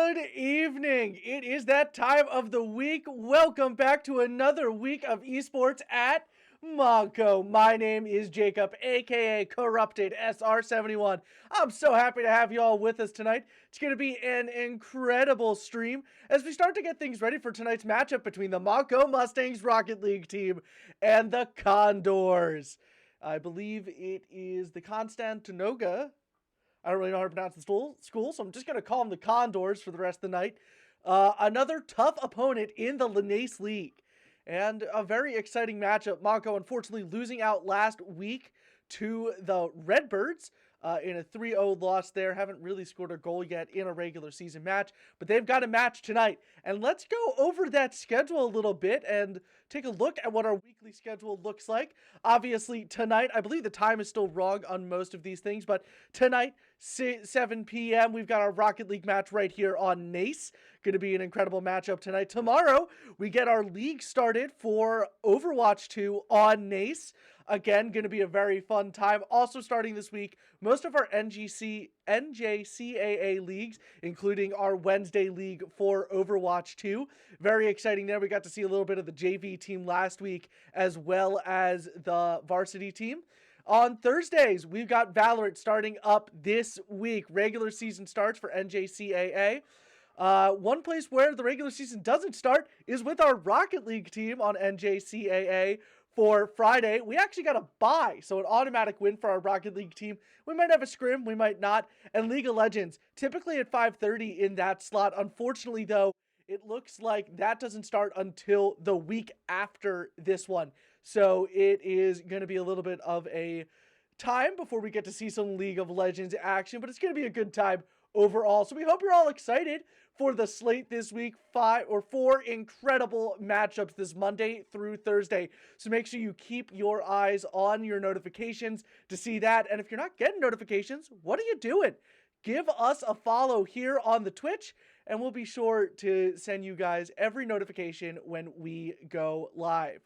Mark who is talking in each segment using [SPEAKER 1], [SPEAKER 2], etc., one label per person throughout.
[SPEAKER 1] Good evening. It is that time of the week. Welcome back to another week of esports at Montco. My name is Jacob, aka Corrupted SR71. I'm so happy to have you all with us tonight. It's going to be an incredible stream as we start to get things ready for tonight's matchup between the Montco Mustangs Rocket League team and the Condors. I believe it is the Conestoga. I don't really know how to pronounce the school, so I'm just going to call them the Condors for the rest of the night. Another tough opponent in the NACE League. And a very exciting matchup. Montco unfortunately losing out last week to the Redbirds in a 3-0 loss there. Haven't really scored a goal yet in a regular season match, but they've got a match tonight. And let's go over that schedule a little bit and take a look at what our weekly schedule looks like. Obviously, tonight, I believe the time is still wrong on most of these things, but tonight, 7 p.m., we've got our Rocket League match right here on NACE. Going to be an incredible matchup tonight. Tomorrow, we get our league started for Overwatch 2 on NACE. Again, going to be a very fun time. Also starting this week, most of our NJCAA leagues, including our Wednesday league for Overwatch 2. Very exciting there. We got to see a little bit of the JV team last week, as well as the varsity team. On Thursdays, we've got Valorant starting up this week. Regular season starts for NJCAA. One place where the regular season doesn't start is with our Rocket League team on NJCAA. For Friday, we actually got a bye, so an automatic win for our Rocket League team. We might have a scrim, we might not. And League of Legends, typically at 5:30 in that slot. Unfortunately, though, it looks like that doesn't start until the week after this one. So it is going to be a little bit of a time before we get to see some League of Legends action, but it's going to be a good time overall. So we hope you're all excited for the slate this week. 4 incredible matchups this Monday through Thursday. So make sure you keep your eyes on your notifications to see that. And if you're not getting notifications, what are you doing? Give us a follow here on the Twitch, and we'll be sure to send you guys every notification when we go live.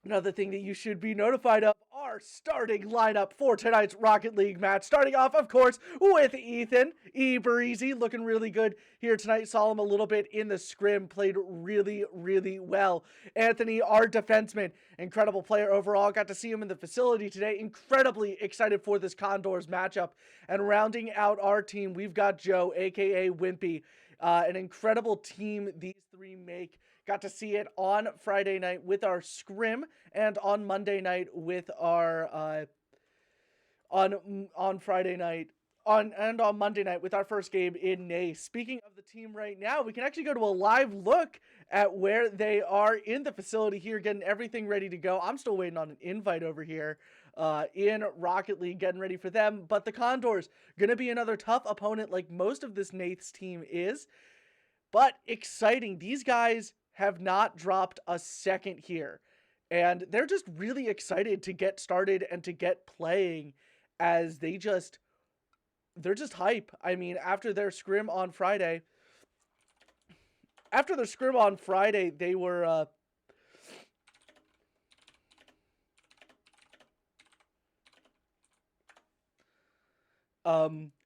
[SPEAKER 1] Another thing that you should be notified of, our starting lineup for tonight's Rocket League match. Starting off, of course, with Ethan. Breezy, looking really good here tonight. Saw him a little bit in the scrim. Played really, really well. Anthony, our defenseman. Incredible player overall. Got to see him in the facility today. Incredibly excited for this Condors matchup. And rounding out our team, we've got Joe, a.k.a. Wimpy. An incredible team these three make. Got to see it on Friday night with our scrim and on Monday night with our on Friday night on Monday night with our first game in NACE. Speaking of the team right now, we can actually go to a live look at where they are in the facility here, getting everything ready to go. I'm still waiting on an invite over here in Rocket League, getting ready for them. But the Condors, going to be another tough opponent like most of this NACE team is. But exciting. These guys have not dropped a second here. And they're just really excited to get started and to get playing as they're just hype. I mean, after their scrim on Friday, they were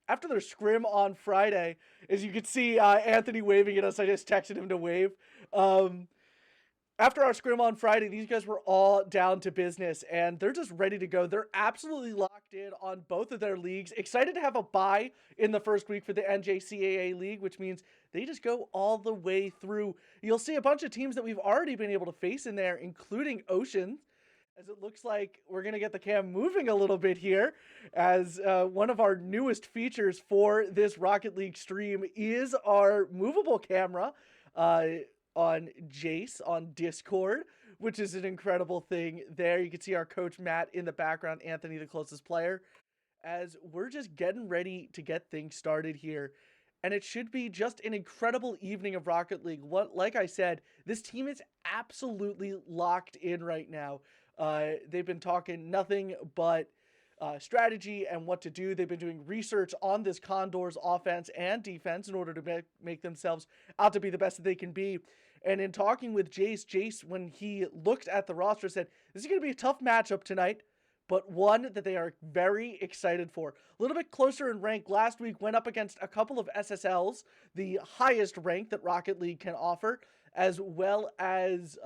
[SPEAKER 1] after their scrim on Friday, as you can see, Anthony waving at us. I just texted him to wave. After our scrim on Friday, these guys were all down to business, and they're just ready to go. They're absolutely locked in on both of their leagues. Excited to have a bye in the first week for the NJCAA league, which means they just go all the way through. You'll see a bunch of teams that we've already been able to face in there, including Ocean, as it looks like we're going to get the cam moving a little bit here, as one of our newest features for this Rocket League stream is our movable camera on Jace on Discord, which is an incredible thing there. You can see our coach Matt in the background, Anthony, the closest player, as we're just getting ready to get things started here. And it should be just an incredible evening of Rocket League. Like I said, this team is absolutely locked in right now. They've been talking nothing but strategy and what to do. They've been doing research on this Condors offense and defense in order to make themselves out to be the best that they can be. And in talking with Jace, when he looked at the roster, said, this is going to be a tough matchup tonight, but one that they are very excited for. A little bit closer in rank last week, went up against a couple of SSLs, the highest rank that Rocket League can offer, as well as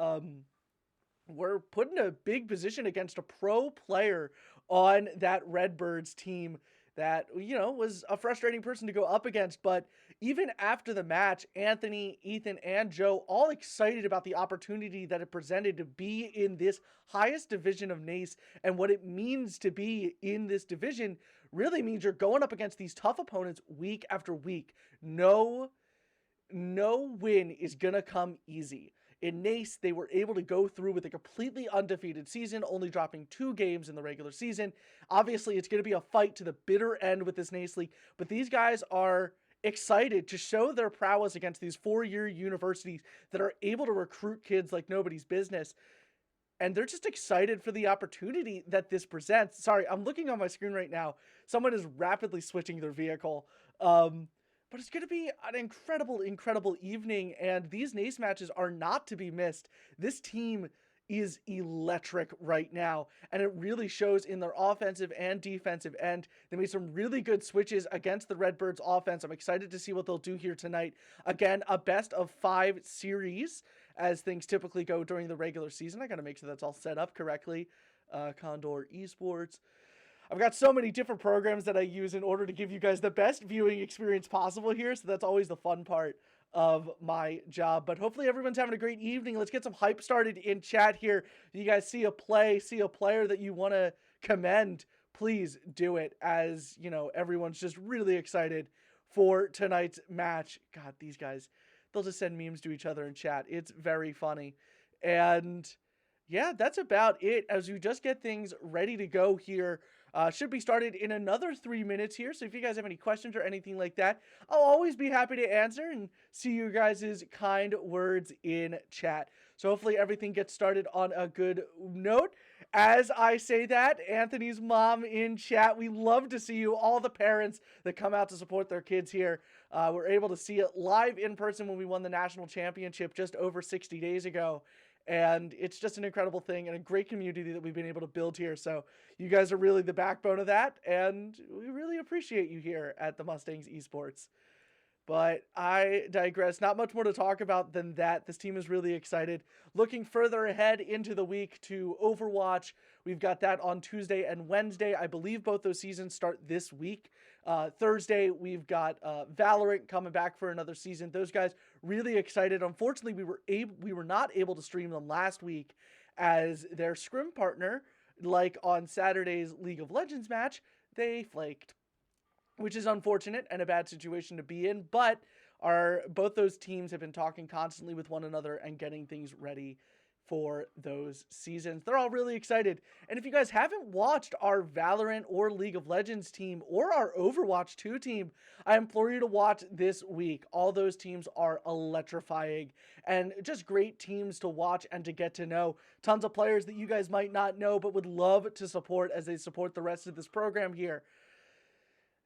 [SPEAKER 1] we're put in a big position against a pro player on that Redbirds team that, was a frustrating person to go up against. But even after the match, Anthony, Ethan, and Joe all excited about the opportunity that it presented to be in this highest division of NACE, and what it means to be in this division really means you're going up against these tough opponents week after week. No win is gonna come easy. In NACE, they were able to go through with a completely undefeated season, only dropping 2 games in the regular season. Obviously, it's going to be a fight to the bitter end with this NACE League, but these guys are excited to show their prowess against these 4-year universities that are able to recruit kids like nobody's business. And they're just excited for the opportunity that this presents. Sorry, I'm looking on my screen right now. Someone is rapidly switching their vehicle. But it's going to be an incredible evening, and these NACE matches are not to be missed. This team is electric right now, and it really shows in their offensive and defensive end. They made some really good switches against the Redbirds offense. I'm excited to see what they'll do here tonight. Again, a best of 5 series, as things typically go during the regular season. I got to make sure that's all set up correctly. Condor Esports. I've got so many different programs that I use in order to give you guys the best viewing experience possible here, so that's always the fun part of my job. But hopefully everyone's having a great evening. Let's get some hype started in chat here. If you guys see a player that you want to commend, please do it, as, everyone's just really excited for tonight's match. God, these guys, they'll just send memes to each other in chat. It's very funny. And yeah, that's about it as we just get things ready to go here. Should be started in another 3 minutes here. So if you guys have any questions or anything like that, I'll always be happy to answer and see you guys' kind words in chat. So hopefully everything gets started on a good note. As I say that, Anthony's mom in chat, we love to see you, all the parents that come out to support their kids here. We're able to see it live in person when we won the national championship just over 60 days ago. And it's just an incredible thing and a great community that we've been able to build here. So you guys are really the backbone of that, and we really appreciate you here at the Mustangs Esports. But I digress. Not much more to talk about than that. This team is really excited. Looking further ahead into the week to Overwatch, we've got that on Tuesday and Wednesday. I believe both those seasons start this week. Thursday, we've got Valorant coming back for another season. Those guys really excited. Unfortunately, we were not able to stream them last week, as their scrim partner, like on Saturday's League of Legends match, they flaked, which is unfortunate and a bad situation to be in. But both those teams have been talking constantly with one another and getting things ready for those seasons. They're all really excited. And if you guys haven't watched our Valorant or League of Legends team or our Overwatch 2 team, I implore you to watch this week. All those teams are electrifying and just great teams to watch and to get to know. Tons of players that you guys might not know but would love to support as they support the rest of this program here.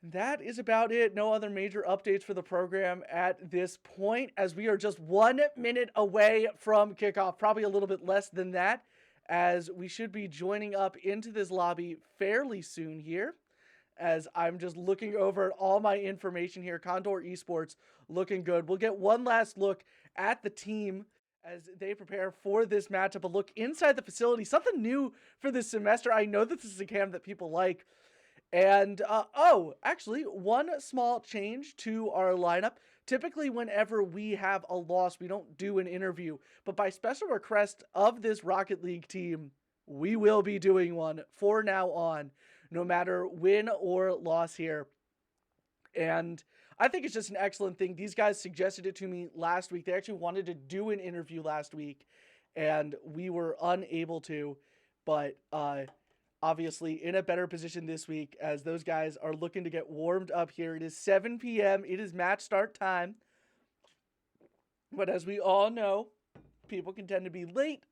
[SPEAKER 1] That is about it. No other major updates for the program at this point, as we are just 1 minute away from kickoff. Probably a little bit less than that, as we should be joining up into this lobby fairly soon here, as I'm just looking over at all my information here. Condor Esports looking good. We'll get one last look at the team as they prepare for this matchup. A look inside the facility. Something new for this semester. I know that this is a cam that people like. And, actually, one small change to our lineup. Typically, whenever we have a loss, we don't do an interview. But by special request of this Rocket League team, we will be doing one for now on, no matter win or loss here. And I think it's just an excellent thing. These guys suggested it to me last week. They actually wanted to do an interview last week, and we were unable to. But, obviously in a better position this week, as those guys are looking to get warmed up here. It is 7 p.m. It is match start time. But as we all know, people can tend to be late.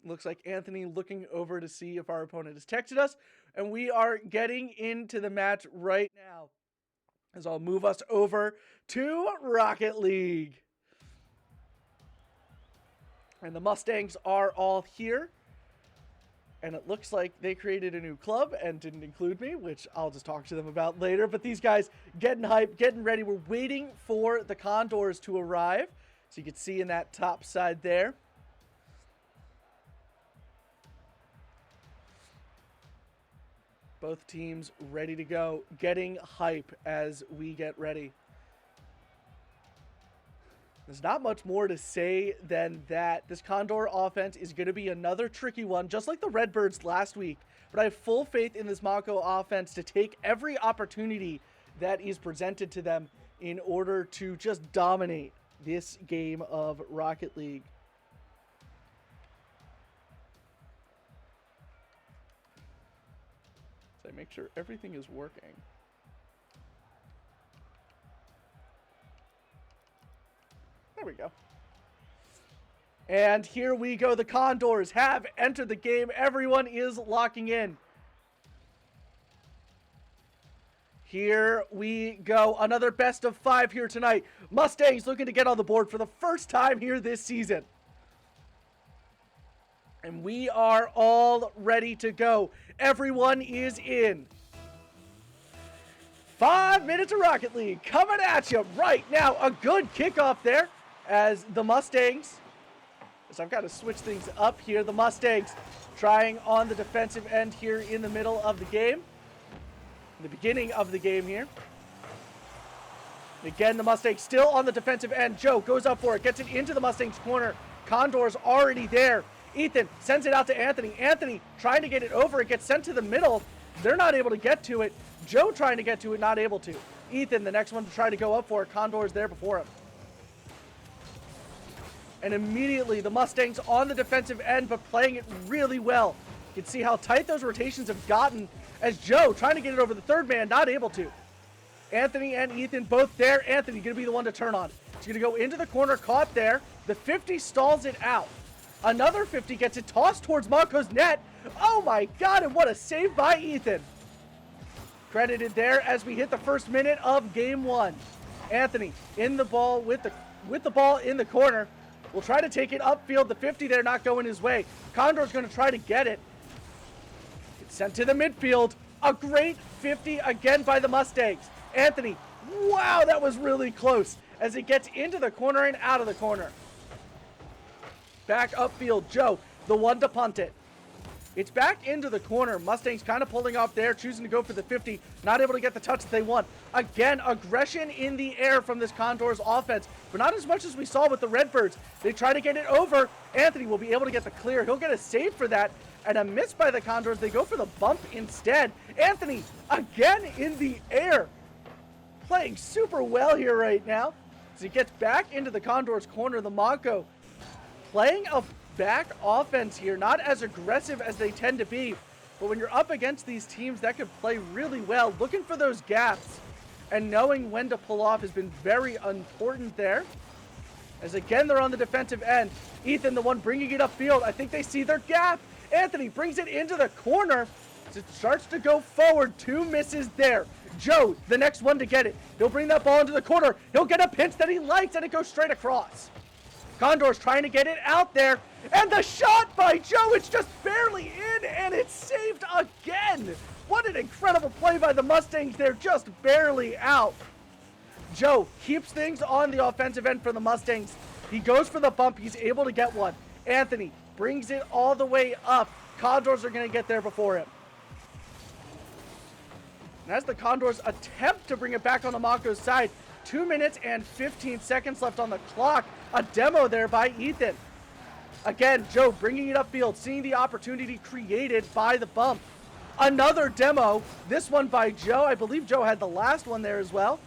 [SPEAKER 1] Looks like Anthony looking over to see if our opponent has texted us. And we are getting into the match right now, as I'll move us over to Rocket League. And the Mustangs are all here. And it looks like they created a new club and didn't include me, which I'll just talk to them about later. But these guys getting hyped, getting ready. We're waiting for the Condors to arrive. So you can see in that top side there. Both teams ready to go, getting hype as we get ready. There's not much more to say than that. This Condor offense is going to be another tricky one, just like the Redbirds last week. But I have full faith in this Montco offense to take every opportunity that is presented to them in order to just dominate this game of Rocket League. So I make sure everything is working. There we go. And here we go. The Condors have entered the game. Everyone is locking in. Here we go. Another best of 5 here tonight. Mustangs looking to get on the board for the first time here this season. And we are all ready to go. Everyone is in. 5 minutes of Rocket League coming at you right now. A good kickoff there as the Mustangs. So I've got to switch things up here. The Mustangs trying on the defensive end here in the middle of the game. The beginning of the game here. Again, the Mustangs still on the defensive end. Joe goes up for it, gets it into the Mustangs corner. Condor's already there. Ethan sends it out to Anthony. Anthony trying to get it over. It gets sent to the middle. They're not able to get to it. Joe trying to get to it, not able to. Ethan, the next one to try to go up for it. Condor's there before him. And immediately the Mustangs on the defensive end, but playing it really well. You can see how tight those rotations have gotten as Joe trying to get it over the third man, not able to. Anthony and Ethan both there. Anthony going to be the one to turn on. He's going to go into the corner, caught there. The 50 stalls it out. Another 50 gets it tossed towards Montco's net. Oh my God, and what a save by Ethan. Credited there as we hit the first minute of game 1. Anthony in the ball with the ball in the corner. Will try to take it upfield. The 50 there not going his way. Condor's going to try to get it. It's sent to the midfield. A great 50 again by the Mustangs. Anthony, wow, that was really close as it gets into the corner and out of the corner. Back upfield, Joe, the one to punt it. It's back into the corner. Mustangs kind of pulling off there, choosing to go for the 50. Not able to get the touch that they want. Again, aggression in the air from this Condors offense, but not as much as we saw with the Redbirds. They try to get it over. Anthony will be able to get the clear. He'll get a save for that, and a miss by the Condors. They go for the bump instead. Anthony, again in the air. Playing super well here right now. As he gets back into the Condors corner, the Montco playing a back offense here, not as aggressive as they tend to be, but when you're up against these teams that could play really well, looking for those gaps and knowing when to pull off has been very important there. As again, they're on the defensive end. Ethan, the one bringing it upfield. I think they see their gap. Anthony brings it into the corner. As it starts to go forward, 2 misses there. Joe, the next one to get it. He'll bring that ball into the corner. He'll get a pinch that he likes, and it goes straight across. Condor's trying to get it out there, and the shot by Joe, it's just barely in, and it's saved again. What an incredible play by the Mustangs there, just barely out. Joe keeps things on the offensive end for the Mustangs. He goes for the bump, he's able to get one. Anthony brings it all the way up. Condors are going to get there before him. And as the Condors attempt to bring it back on the Montco's side, 2 minutes and 15 seconds left on the clock. A demo there by Ethan. Again, Joe bringing it upfield, seeing the opportunity created by the bump. Another demo, this one by Joe. I believe Joe had the last one there as well.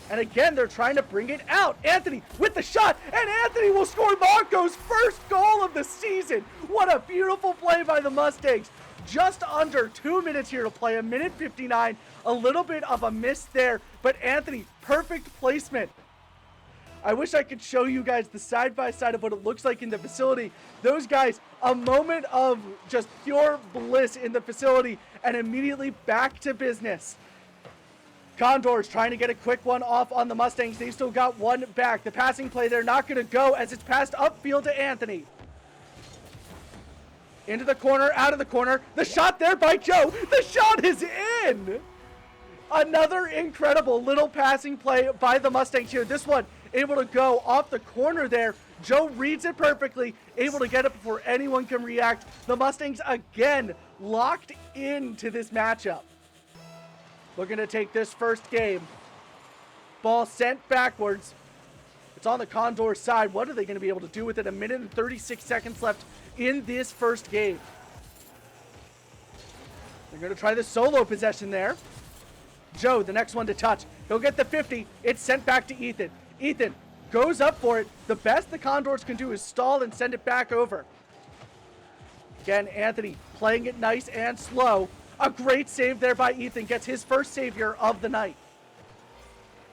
[SPEAKER 1] And again, they're trying to bring it out. Anthony with the shot, and Anthony will score Montco's first goal of the season. What a beautiful play by the Mustangs. Just under 2 minutes here to play, 1:59. A little bit of a miss there, but Anthony, perfect placement. I wish I could show you guys the side-by-side of what it looks like in the facility. Those guys, a moment of just pure bliss in the facility, and immediately back to business. Condors trying to get a quick one off on the Mustangs. They've still got one back. The passing play, they're not going to go as it's passed upfield to Anthony. Into the corner, out of the corner. The shot there by Joe. The shot is in. Another incredible little passing play by the Mustangs here. This one able to go off the corner there. Joe reads it perfectly, able to get it before anyone can react. The Mustangs again locked into this matchup. Looking to take this first game. Ball sent backwards. It's on the Condors side. What are they going to be able to do with it? 1 minute and 36 seconds left in this first game. They're going to try the solo possession there. Joe, the next one to touch. He'll get the 50. It's sent back to Ethan. Ethan goes up for it. The best the Condors can do is stall and send it back over. Again, Anthony playing it nice and slow. A great save there by Ethan. Gets his first save here of the night.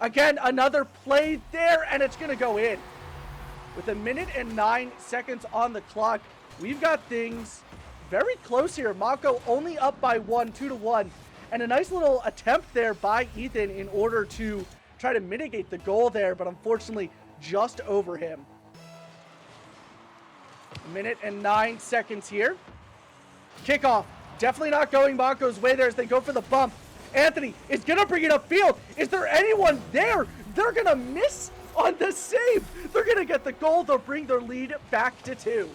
[SPEAKER 1] Again, another play there, and it's going to go in. With 1 minute and 9 seconds on the clock, we've got things very close here. Montco only up by 1, 2-1. And a nice little attempt there by Ethan in order to try to mitigate the goal there, but unfortunately just over him. 1 minute and 9 seconds here. Kickoff. Definitely not going Montco's way there as they go for the bump. Anthony is going to bring it upfield. Is there anyone there? They're going to miss on the save. They're going to get the goal. They'll bring their lead back to 2.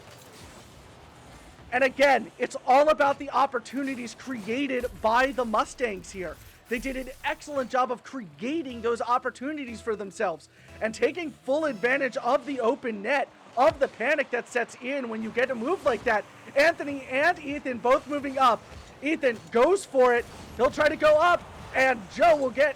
[SPEAKER 1] And again, it's all about the opportunities created by the Mustangs here. They did an excellent job of creating those opportunities for themselves and taking full advantage of the open net, of the panic that sets in when you get a move like that. Anthony and Ethan both moving up. Ethan goes for it. He'll try to go up, and Joe will get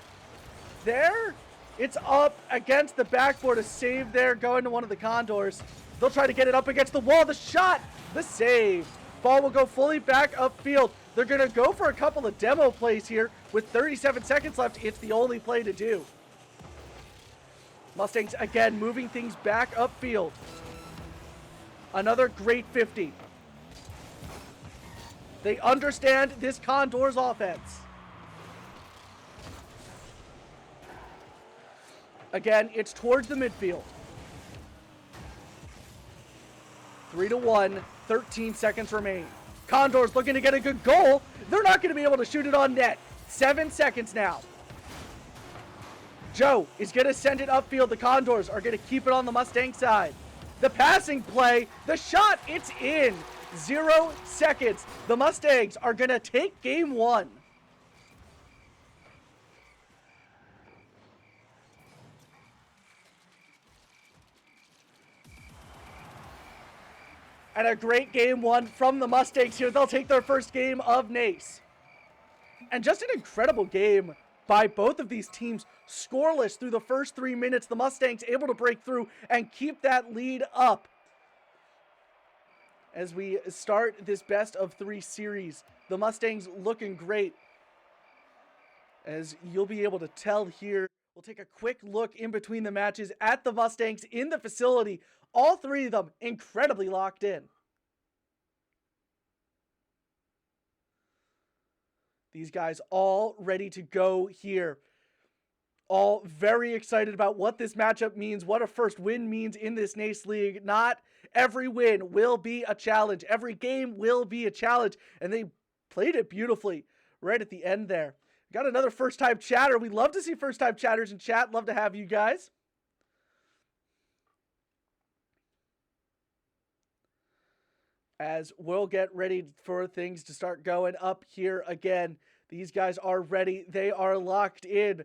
[SPEAKER 1] there. It's up against the backboard. A save there going to one of the Condors. They'll try to get it up against the wall. The shot, the save. Ball will go fully back upfield. They're going to go for a couple of demo plays here with 37 seconds left. It's the only play to do. Mustangs again moving things back upfield. Another great 50. They understand this Condors offense. Again, it's towards the midfield. 3-1, 13 seconds remain. Condors looking to get a good goal. They're not going to be able to shoot it on net. 7 seconds now. Joe is going to send it upfield. The Condors are going to keep it on the Mustang side. The passing play, the shot, it's in. 0 seconds. The Mustangs are going to take game 1. And a great game 1 from the Mustangs here. They'll take their first game of NACE. And just an incredible game by both of these teams. Scoreless through the first 3 minutes. The Mustangs able to break through and keep that lead up. As we start this best of 3 series, the Mustangs looking great. As you'll be able to tell here, we'll take a quick look in between the matches at the Mustangs in the facility. All 3 of them incredibly locked in. These guys all ready to go here. All very excited about what this matchup means, what a first win means in this NACE League. Not every win will be a challenge. Every game will be a challenge. And they played it beautifully right at the end there. Got another first-time chatter. We love to see first-time chatters in chat. Love to have you guys. As we'll get ready for things to start going up here again. These guys are ready. They are locked in.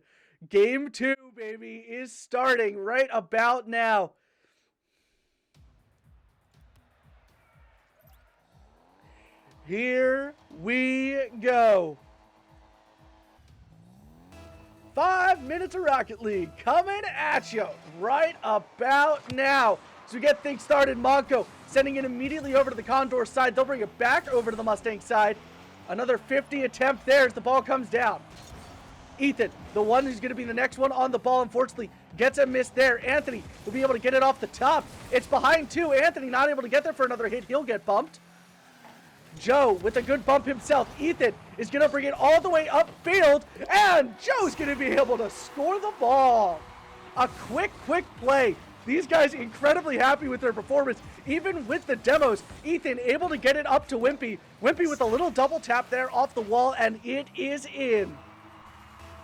[SPEAKER 1] Game 2, baby, is starting right about now. Here we go. 5 minutes of Rocket League coming at you right about now. So we get things started. Montco sending it immediately over to the Condor side. They'll bring it back over to the Mustang side. Another 50 attempt there as the ball comes down. Ethan, the one who's going to be the next one on the ball, unfortunately, gets a miss there. Anthony will be able to get it off the top. It's behind 2. Anthony not able to get there for another hit. He'll get bumped. Joe with a good bump himself. Ethan is going to bring it all the way upfield, and Joe's going to be able to score the ball. A quick play These guys incredibly happy with their performance, even with the demos. Ethan able to get it up to Wimpy. Wimpy with a little double tap there off the wall, and it is in.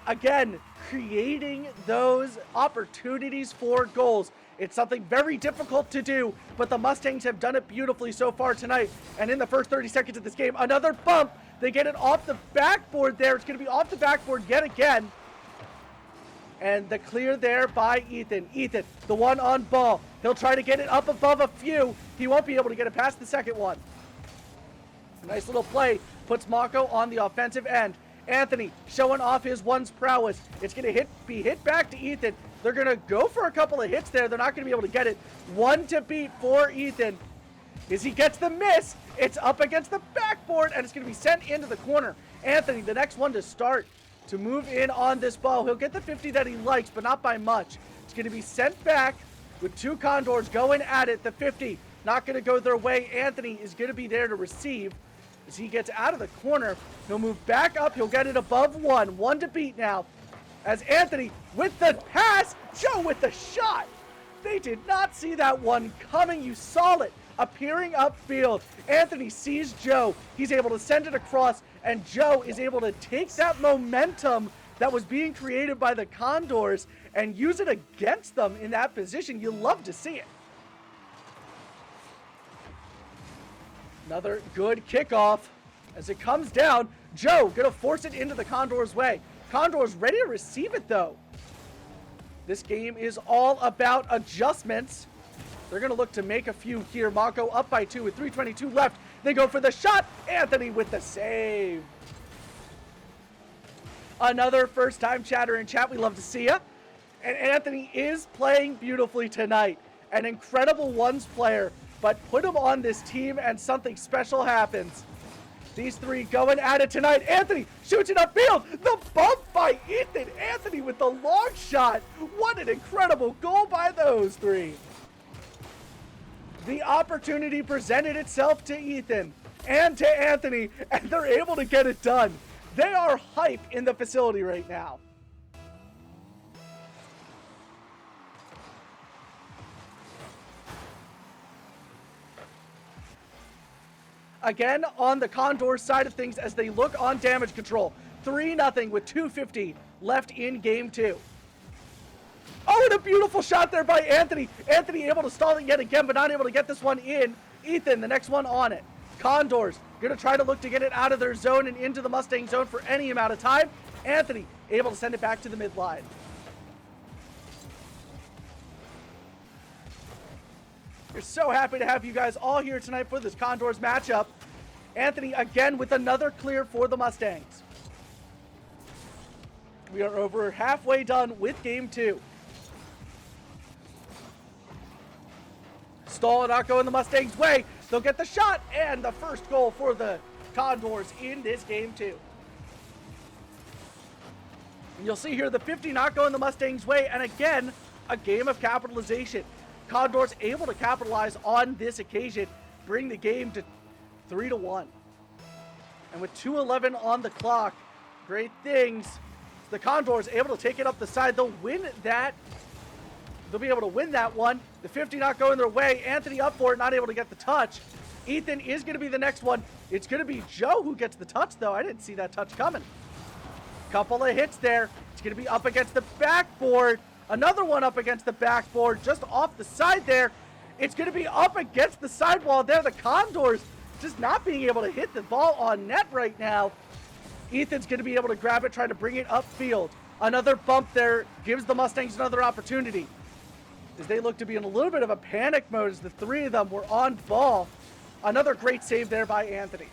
[SPEAKER 1] Again, creating those opportunities for goals. It's something very difficult to do, but the Mustangs have done it beautifully so far tonight. And in the first 30 seconds of this game, another bump. They get it off the backboard there. It's going to be off the backboard yet again. And the clear there by Ethan. Ethan, the one on ball. He'll try to get it up above a few. He won't be able to get it past the second one. Nice little play. Puts Montco on the offensive end. Anthony showing off his one's prowess. It's going to be hit back to Ethan. They're going to go for a couple of hits there. They're not going to be able to get it. One to beat for Ethan. As he gets the miss, it's up against the backboard, and it's going to be sent into the corner. Anthony, the next one to start, to move in on this ball. He'll get the 50 that he likes, but not by much. It's going to be sent back with two Condors going at it. The 50 not going to go their way. Anthony is going to be there to receive. As he gets out of the corner, he'll move back up. He'll get it above one. One to beat now. As Anthony with the pass, Joe with the shot. They did not see that one coming. You saw it appearing upfield. Anthony sees Joe. He's able to send it across, and Joe is able to take that momentum that was being created by the Condors and use it against them in that position. You love to see it. Another good kickoff. As it comes down, Joe gonna force it into the Condors' way. Condors ready to receive it though. This game is all about adjustments. They're gonna look to make a few here. Montco up by 2 with 3:22 left. They go for the shot. Anthony with the save. Another first-time chatter in chat. We love to see ya. And Anthony is playing beautifully tonight. An incredible ones player, but put him on this team and something special happens. These three going at it tonight. Anthony shoots it upfield. The bump by Ethan. Anthony with the long shot. What an incredible goal by those three. The opportunity presented itself to Ethan and to Anthony, and they're able to get it done. They are hype in the facility right now. Again, on the Condor side of things as they look on damage control. 3-0 with 2:50 left in game 2. Oh, and a beautiful shot there by Anthony. Anthony able to stall it yet again, but not able to get this one in. Ethan, the next one on it. Condors going to try to look to get it out of their zone and into the Mustang zone for any amount of time. Anthony able to send it back to the midline. We're so happy to have you guys all here tonight for this Condors matchup. Anthony again with another clear for the Mustangs. We are over halfway done with game 2. Stall not going the Mustangs' way. They'll get the shot and the first goal for the Condors in this game 2. And you'll see here the 50 not going the Mustangs' way, and again, a game of capitalization. Condors able to capitalize on this occasion, bring the game to 3-1. And with 2:11 on the clock, great things. The Condors able to take it up the side. They'll win that. They'll be able to win that one. The 50 not going their way. Anthony up for it, not able to get the touch. Ethan is going to be the next one. It's going to be Joe who gets the touch, though. I didn't see that touch coming. Couple of hits there. It's going to be up against the backboard. Another one up against the backboard, just off the side there. It's going to be up against the sidewall there. The Condors just not being able to hit the ball on net right now. Ethan's going to be able to grab it, try to bring it upfield. Another bump there gives the Mustangs another opportunity, as they look to be in a little bit of a panic mode as the three of them were on ball. Another great save there by Anthony.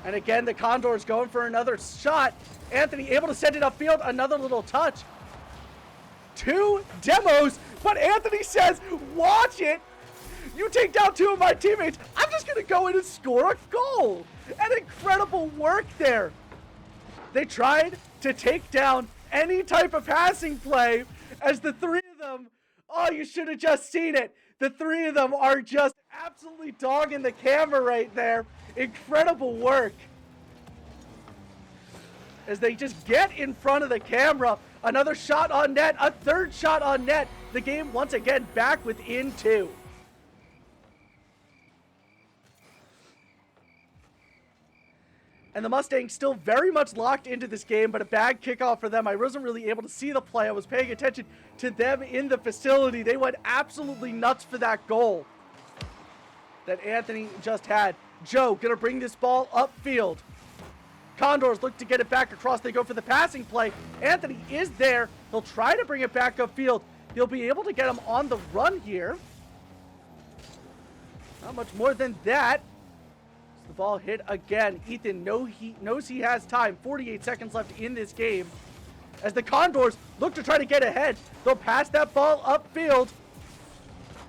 [SPEAKER 1] And again, the Condors going for another shot. Anthony able to send it upfield. Another little touch. 2 demos, but Anthony says, watch it. You take down 2 of my teammates. I'm just going to go in and score a goal. An incredible work there. They tried to take down any type of passing play as the three of them, oh, you should have just seen it. The three of them are just absolutely dogging the camera right there. Incredible work. as they just get in front of the camera. Another shot on net, a third shot on net. The game once again back within 2. And the Mustangs still very much locked into this game, but a bad kickoff for them. I wasn't really able to see the play. I was paying attention to them in the facility. They went absolutely nuts for that goal that Anthony just had. Joe gonna bring this ball upfield. Condors look to get it back across. They go for the passing play. Anthony is there. He'll try to bring it back upfield. He'll be able to get him on the run here. Not much more than that. The ball hit again. Ethan knows he has time. 48 seconds left in this game. As the Condors look to try to get ahead, they'll pass that ball upfield.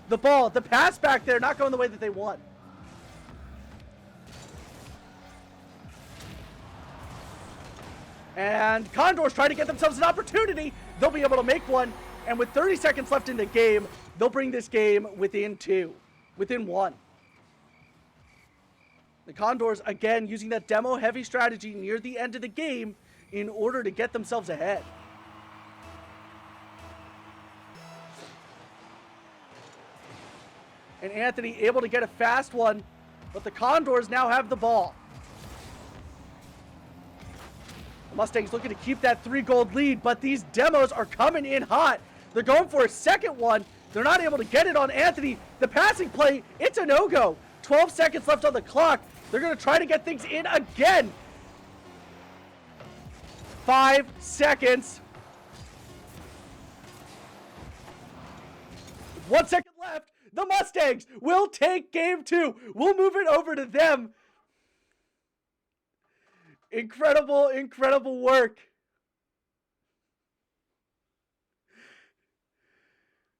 [SPEAKER 1] The pass back there, not going the way that they want. And Condors try to get themselves an opportunity. They'll be able to make one. And with 30 seconds left in the game, they'll bring this game within 1. The Condors, again, using that demo-heavy strategy near the end of the game in order to get themselves ahead. And Anthony able to get a fast one, but the Condors now have the ball. The Mustangs looking to keep that 3-goal lead, but these demos are coming in hot. They're going for a second one. They're not able to get it on Anthony. The passing play, it's a no-go. 12 seconds left on the clock. They're going to try to get things in again. 5 seconds. 1 second left. The Mustangs will take game 2. We'll move it over to them. Incredible, incredible work.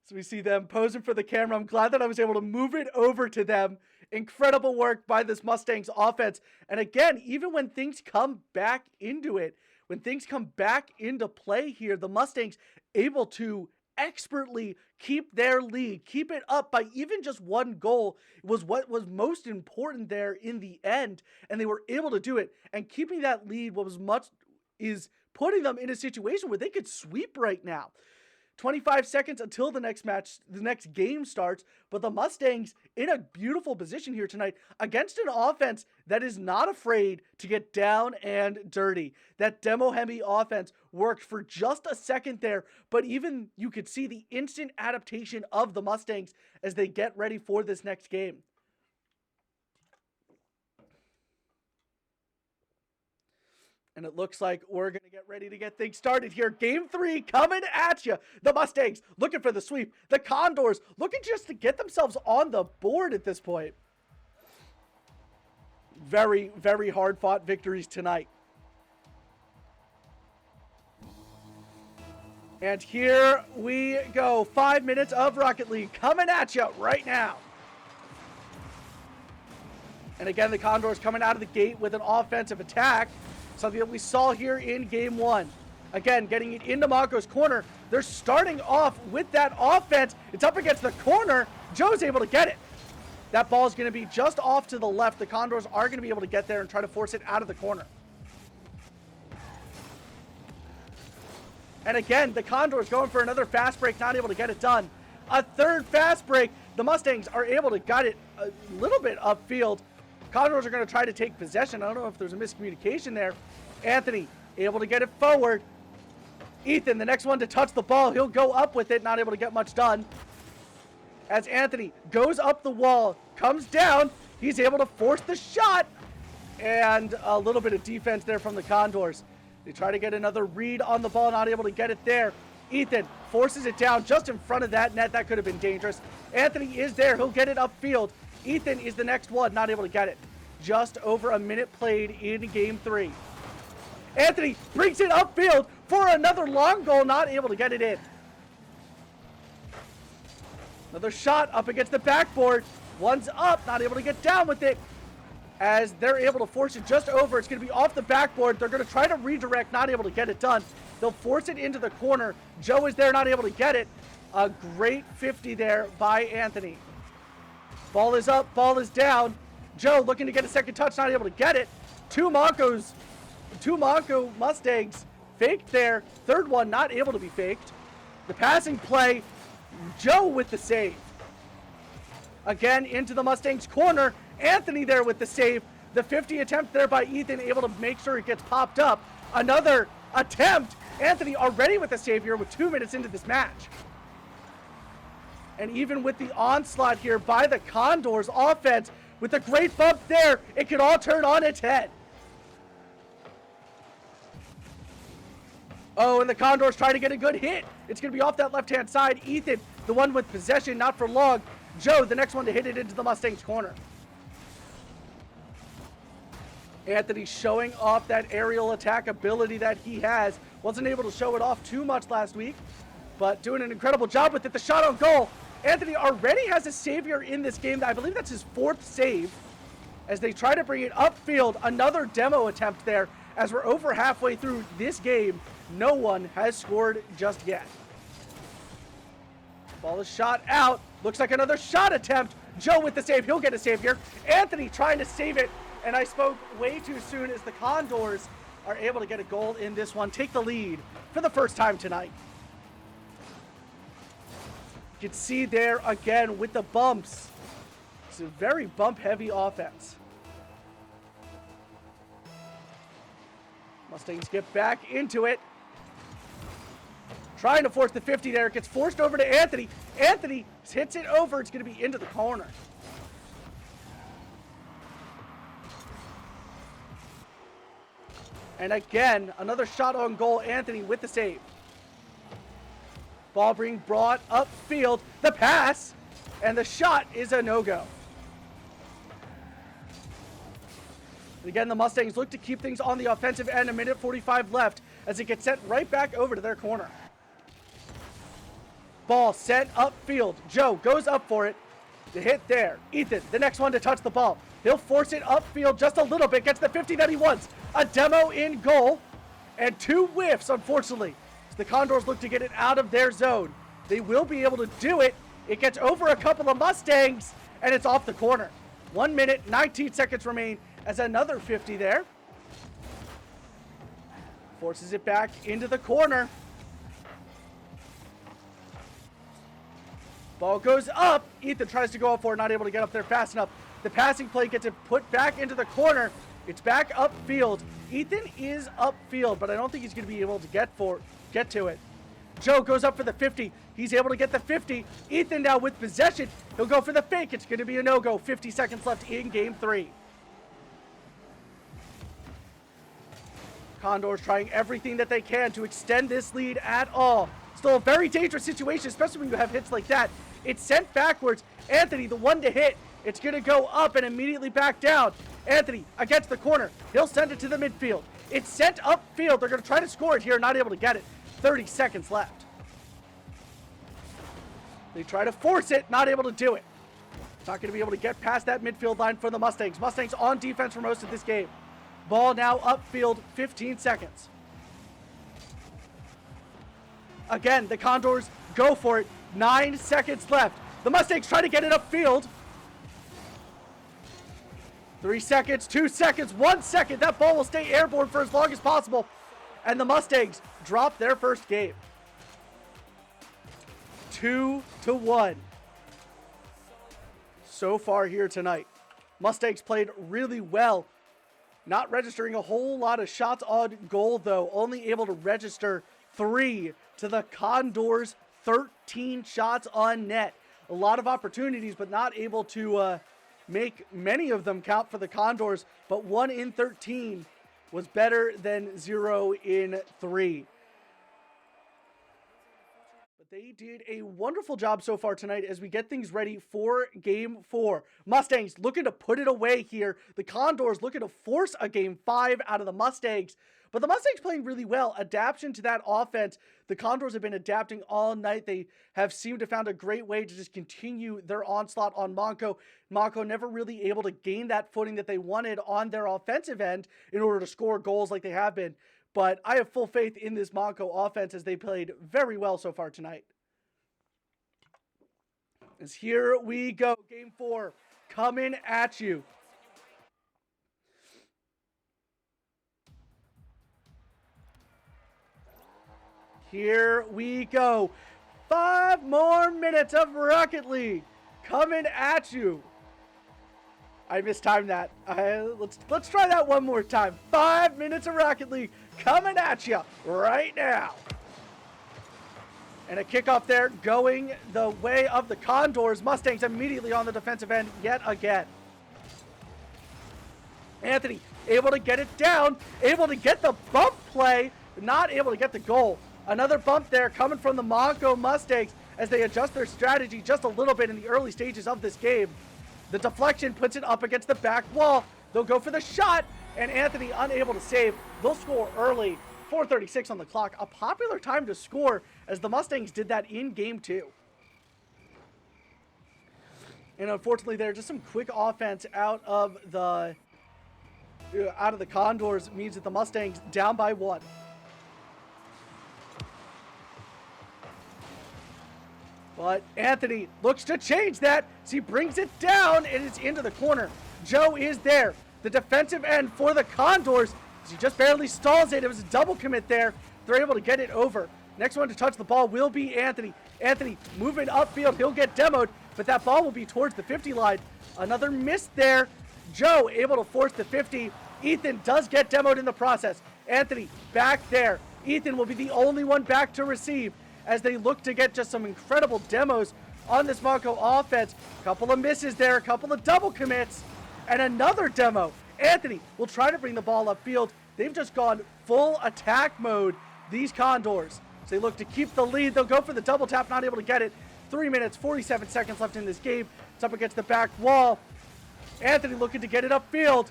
[SPEAKER 1] So we see them posing for the camera. I'm glad that I was able to move it over to them. Incredible work by this Mustangs offense. And again, even when things come back into it, when things come back into play here, the Mustangs able to expertly keep their lead, keep it up by even just 1 goal was what was most important there in the end. And they were able to do it. And keeping that lead is putting them in a situation where they could sweep right now. 25 seconds until the next game starts, but the Mustangs in a beautiful position here tonight against an offense that is not afraid to get down and dirty. That demo-heavy offense worked for just a second there, but even you could see the instant adaptation of the Mustangs as they get ready for this next game. And it looks like we're going to get ready to get things started here. Game 3 coming at you. The Mustangs looking for the sweep. The Condors looking just to get themselves on the board at this point. Very, very hard-fought victories tonight. And here we go. 5 minutes of Rocket League coming at you right now. And again, the Condors coming out of the gate with an offensive attack. Something that we saw here in game 1. Again, getting it into Montco's corner. They're starting off with that offense. It's up against the corner. Joe's able to get it. That ball is going to be just off to the left. The Condors are going to be able to get there and try to force it out of the corner. And again, the Condors going for another fast break, not able to get it done. A third fast break. The Mustangs are able to gut it a little bit upfield. Condors are going to try to take possession. I don't know if there's a miscommunication there. Anthony able to get it forward. Ethan, the next one to touch the ball. He'll go up with it, not able to get much done. As Anthony goes up the wall, comes down, he's able to force the shot. And a little bit of defense there from the Condors. They try to get another read on the ball, not able to get it there. Ethan forces it down just in front of that net. That could have been dangerous. Anthony is there. He'll get it upfield. Ethan is the next one, not able to get it. Just over a minute played in game 3. Anthony brings it upfield for another long goal, not able to get it in. Another shot up against the backboard. One's up, not able to get down with it. As they're able to force it just over, it's going to be off the backboard. They're going to try to redirect, not able to get it done. They'll force it into the corner. Joe is there, not able to get it. A great 50 there by Anthony. Ball is up, ball is down. Joe looking to get a second touch, not able to get it. 2 Moncos two Montco Mustangs faked there. Third one not able to be faked. The passing play, Joe with the save. Again, into the Mustangs corner. Anthony there with the save. The 50 attempt there by Ethan, able to make sure it gets popped up. Another attempt. Anthony already with the save here with 2 minutes into this match. And even with the onslaught here by the Condors offense, with a great bump there, it could all turn on its head. Oh, and the Condors try to get a good hit. It's going to be off that left-hand side. Ethan, the one with possession, not for long. Joe, the next one to hit it into the Mustangs corner. Anthony showing off that aerial attack ability that he has. Wasn't able to show it off too much last week, but doing an incredible job with it. The shot on goal. Anthony already has a savior in this game. I believe that's his 4th save as they try to bring it upfield. Another demo attempt there as we're over halfway through this game. No one has scored just yet. Ball is shot out. Looks like another shot attempt. Joe with the save. He'll get a save here. Anthony trying to save it. And I spoke way too soon as the Condors are able to get a goal in this one. Take the lead for the first time tonight. You can see there again with the bumps. It's a very bump-heavy offense. Mustangs get back into it. Trying to force the 50 there. It gets forced over to Anthony. Anthony hits it over. It's going to be into the corner. And again, another shot on goal. Anthony with the save. Ball being brought upfield. The pass. And the shot is a no-go. Again, the Mustangs look to keep things on the offensive end. A minute 45 left as it gets sent right back over to their corner. Ball sent upfield. Joe goes up for it. The hit there. Ethan, the next one to touch the ball. He'll force it upfield just a little bit. Gets the 50 that he wants. A demo in goal. And 2 whiffs, unfortunately. So the Condors look to get it out of their zone. They will be able to do it. It gets over a couple of Mustangs. And it's off the corner. 1 minute, 19 seconds remain as another 50 there. Forces it back into the corner. Ball goes up. Ethan tries to go up for it, not able to get up there fast enough. The passing play gets it put back into the corner. It's back upfield. Ethan is upfield, but I don't think he's going to be able to get to it. Joe goes up for the 50. He's able to get the 50. Ethan now with possession. He'll go for the fake. It's going to be a no-go. 50 seconds left in game 3. Condors trying everything that they can to extend this lead at all. Still a very dangerous situation, especially when you have hits like that. It's sent backwards. Anthony, the one to hit. It's going to go up and immediately back down. Anthony against the corner. He'll send it to the midfield. It's sent upfield. They're going to try to score it here, not able to get it. 30 seconds left. They try to force it, not able to do it. Not going to be able to get past that midfield line for the Mustangs. Mustangs on defense for most of this game. Ball now upfield, 15 seconds. Again, the Condors go for it. 9 seconds left. The Mustangs try to get it upfield. 3 seconds, 2 seconds, 1 second. That ball will stay airborne for as long as possible. And the Mustangs drop their first game. 2-1. So far here tonight. Mustangs played really well. Not registering a whole lot of shots on goal, though. Only able to register 3 to the Condors' 13 shots on net. A lot of opportunities, but not able to make many of them count for the Condors. But 1 in 13 was better than 0 in 3. But they did a wonderful job so far tonight as we get things ready for Game 4. Mustangs looking to put it away here. The Condors looking to force a Game 5 out of the Mustangs. But the Mustangs playing really well. Adaptation to that offense. The Condors have been adapting all night. They have seemed to found a great way to just continue their onslaught on Montco. Montco never really able to gain that footing that they wanted on their offensive end in order to score goals like they have been. But I have full faith in this Montco offense as they played very well so far tonight. As here we go. Game 4 coming at you. Here we go. 5 more minutes of Rocket League coming at you. I mistimed that. Let's try that one more time. 5 minutes of Rocket League coming at you right now. And a kickoff there going the way of the Condors. Mustangs immediately on the defensive end yet again. Anthony able to get it down, able to get the bump play, not able to get the goal. Another bump there coming from the Montco Mustangs as they adjust their strategy just a little bit in the early stages of this game. The deflection puts it up against the back wall. They'll go for the shot, and Anthony unable to save. They'll score early. 4:36 on the clock. A popular time to score as the Mustangs did that in game 2. And unfortunately there, just some quick offense out of the Condors means that the Mustangs down by 1. But Anthony looks to change that as he brings it down and it's into the corner. Joe is there. The defensive end for the Condors. He just barely stalls it. It was a double commit there. They're able to get it over. Next one to touch the ball will be Anthony. Anthony moving upfield. He'll get demoed, but that ball will be towards the 50 line. Another miss there. Joe able to force the 50. Ethan does get demoed in the process. Anthony back there. Ethan will be the only one back to receive as they look to get just some incredible demos on this Montco offense. A couple of misses there, a couple of double commits, and another demo. Anthony will try to bring the ball upfield. They've just gone full attack mode, these Condors. So they look to keep the lead. They'll go for the double tap, not able to get it. 3 minutes, 47 seconds left in this game. It's up against the back wall. Anthony looking to get it upfield.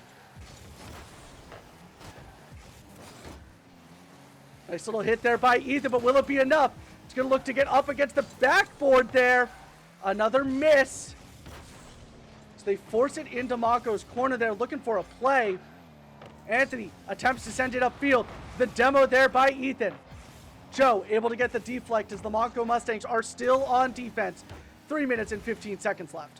[SPEAKER 1] Nice little hit there by Ethan, but will it be enough? It's going to look to get up against the backboard there. Another miss. So they force it into Montco's corner there, looking for a play. Anthony attempts to send it upfield. The demo there by Ethan. Joe able to get the deflect as the Montco Mustangs are still on defense. 3 minutes and 15 seconds left.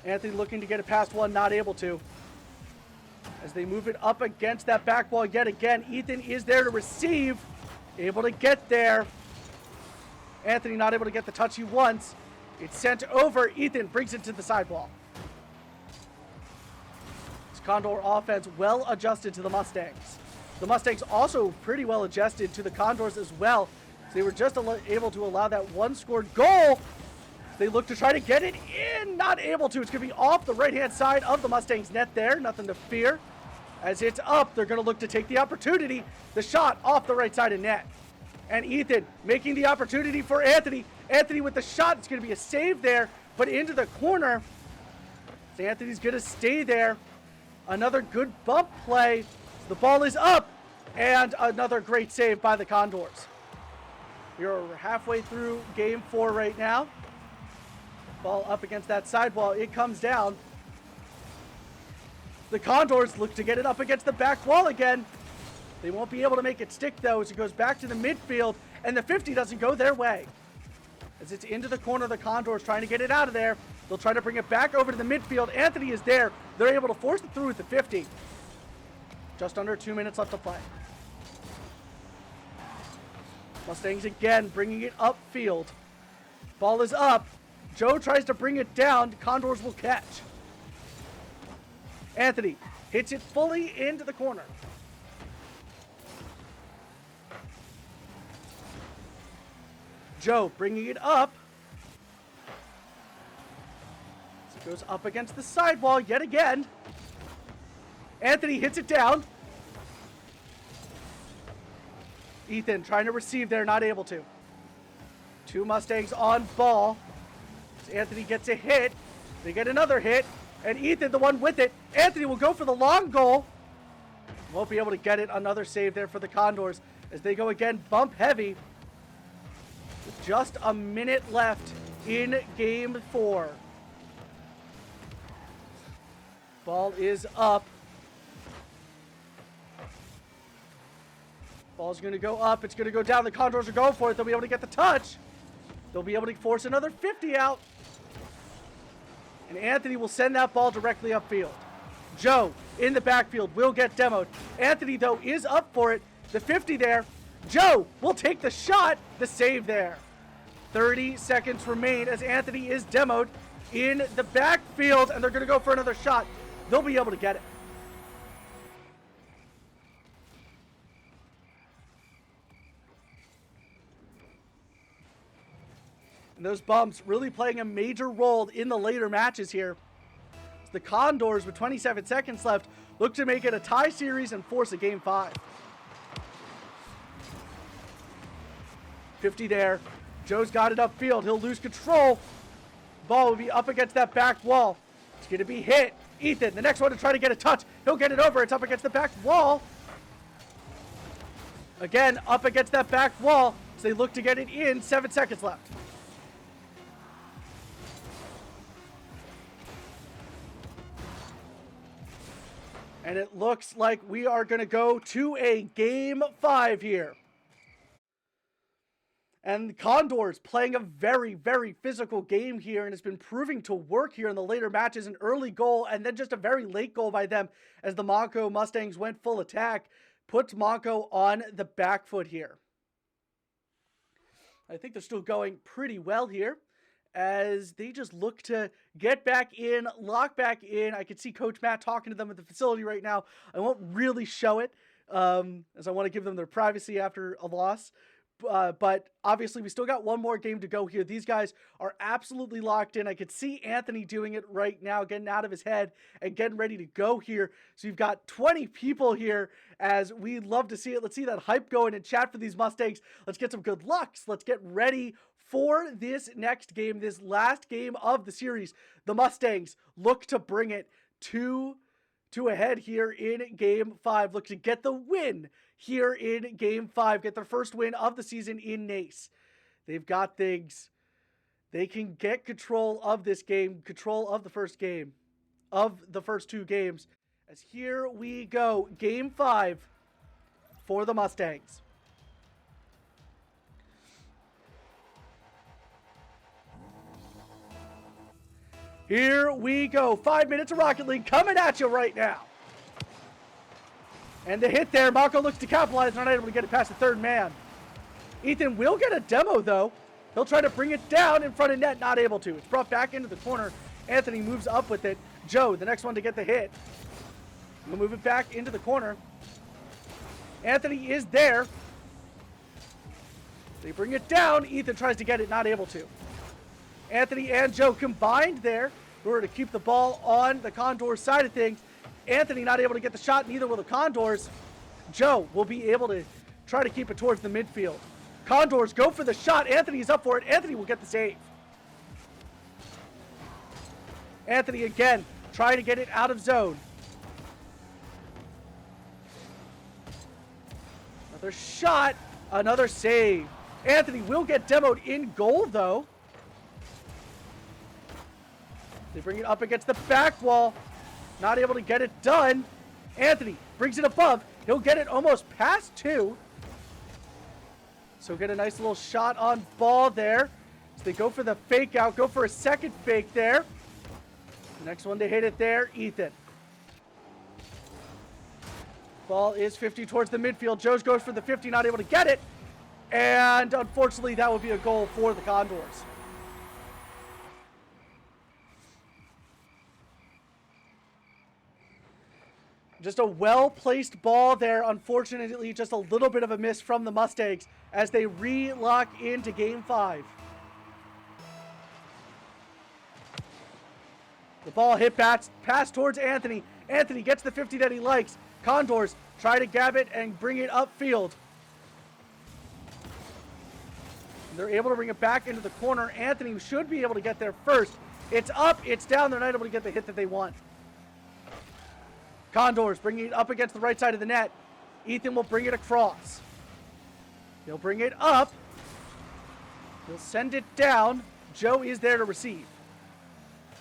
[SPEAKER 1] Anthony looking to get it past one, not able to. As they move it up against that back wall yet again, Ethan is there to receive. Able to get there. Anthony not able to get the touch he wants. It's sent over. Ethan brings it to the sidewall. This Condor offense well adjusted to the Mustangs. The Mustangs also pretty well adjusted to the Condors as well. So they were just able to allow that one scored goal. They look to try to get it in. Not able to. It's going to be off the right-hand side of the Mustangs net there. Nothing to fear. As it's up, they're going to look to take the opportunity. The shot off the right side of net. And Ethan making the opportunity for Anthony. Anthony with the shot. It's going to be a save there, but into the corner. So Anthony's going to stay there. Another good bump play. The ball is up. And another great save by the Condors. We're halfway through game 4 right now. Ball up against that sidewall. It comes down. The Condors look to get it up against the back wall again. They won't be able to make it stick, though, as it goes back to the midfield, and the 50 doesn't go their way. As it's into the corner, the Condors trying to get it out of there. They'll try to bring it back over to the midfield. Anthony is there. They're able to force it through with the 50. Just under 2 minutes left to play. Mustangs again bringing it upfield. Ball is up. Joe tries to bring it down. Condors will catch. Anthony hits it fully into the corner. Joe bringing it up. It goes up against the sidewall yet again. Anthony hits it down. Ethan trying to receive there, not able to. 2 Mustangs on ball. As Anthony gets a hit. They get another hit. And Ethan, the one with it. Anthony will go for the long goal. Won't be able to get it. Another save there for the Condors as they go again bump heavy. With just a minute left in game 4. Ball is up. Ball's going to go up. It's going to go down. The Condors are going for it. They'll be able to get the touch. They'll be able to force another 50 out. And Anthony will send that ball directly upfield. Joe in the backfield will get demoed. Anthony, though, is up for it. The 50 there. Joe will take the shot. The save there. 30 seconds remain as Anthony is demoed in the backfield, and they're going to go for another shot. They'll be able to get it. And those bumps really playing a major role in the later matches here. The Condors, with 27 seconds left, look to make it a tie series and force a game 5. 50 there. Joe's got it upfield. He'll lose control. Ball will be up against that back wall. It's going to be hit. Ethan, the next one to try to get a touch. He'll get it over. It's up against the back wall. Again, up against that back wall. So they look to get it in. 7 seconds left. And it looks like we are going to go to a game 5 here. And the Condors playing a very, very physical game here, and it's been proving to work here in the later matches. An early goal and then just a very late goal by them as the Montco Mustangs went full attack. Puts Montco on the back foot here. I think they're still going pretty well here as they just look to get back in, lock back in. I can see Coach Matt talking to them at the facility right now. I won't really show it as I want to give them their privacy after a loss. But obviously we still got one more game to go here. These guys are absolutely locked in. I could see Anthony doing it right now, getting out of his head and getting ready to go here. So you've got 20 people here as we love to see it. Let's see that hype going and chat for these Mustangs. Let's get some good lucks. Let's get ready for this next game, this last game of the series. The Mustangs look to bring it to a head here in game 5. Look to get the win here in game 5. Get their first win of the season in NACE. They've got things. They can get control of this game, control of the first game, of the first 2 games. As here we go, game 5 for the Mustangs. Here we go. 5 minutes of Rocket League coming at you right now. And the hit there. Montco looks to capitalize, not able to get it past the third man. Ethan will get a demo, though. He'll try to bring it down in front of net, not able to. It's brought back into the corner. Anthony moves up with it. Joe, the next one to get the hit. We'll move it back into the corner. Anthony is there. They bring it down. Ethan tries to get it, not able to. Anthony and Joe combined there in order to keep the ball on the Condors side of things. Anthony not able to get the shot, neither will the Condors. Joe will be able to try to keep it towards the midfield. Condors go for the shot. Anthony's up for it. Anthony will get the save. Anthony again trying to get it out of zone. Another shot, another save. Anthony will get demoed in goal, though. They bring it up against the back wall. Not able to get it done. Anthony brings it above. He'll get it almost past 2. So get a nice little shot on ball there. So they go for the fake out. Go for a second fake there. The next one to hit it there, Ethan. Ball is 50 towards the midfield. Joe goes for the 50, not able to get it. And unfortunately, that would be a goal for the Condors. Just a well-placed ball there. Unfortunately, just a little bit of a miss from the Mustangs as they re-lock into game 5. The ball hit pass towards Anthony. Anthony gets the 50 that he likes. Condors try to grab it and bring it upfield. They're able to bring it back into the corner. Anthony should be able to get there first. It's up, it's down. They're not able to get the hit that they want. Condors bringing it up against the right side of the net. Ethan will bring it across. He'll bring it up. He'll send it down. Joe is there to receive.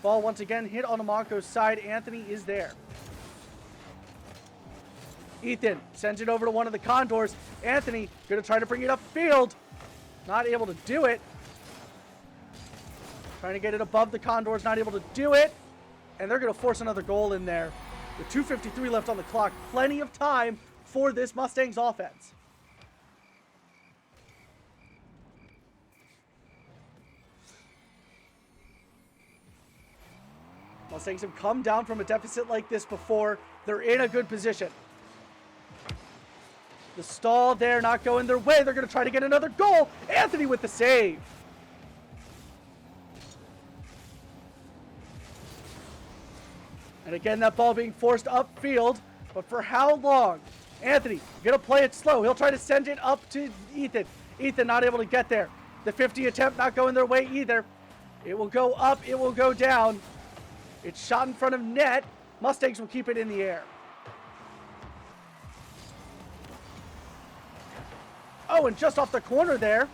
[SPEAKER 1] Ball once again hit on the Montco's side. Anthony is there. Ethan sends it over to one of the Condors. Anthony going to try to bring it upfield. Not able to do it. Trying to get it above the Condors. Not able to do it. And they're going to force another goal in there. With 2:53 left on the clock. Plenty of time for this Mustangs offense. Mustangs have come down from a deficit like this before. They're in a good position. The stall there not going their way. They're going to try to get another goal. Anthony with the save. And again, that ball being forced upfield. But for how long? Anthony going to play it slow. He'll try to send it up to Ethan. Ethan not able to get there. The 50 attempt not going their way either. It will go up. It will go down. It's shot in front of net. Mustangs will keep it in the air. Oh, and just off the corner there,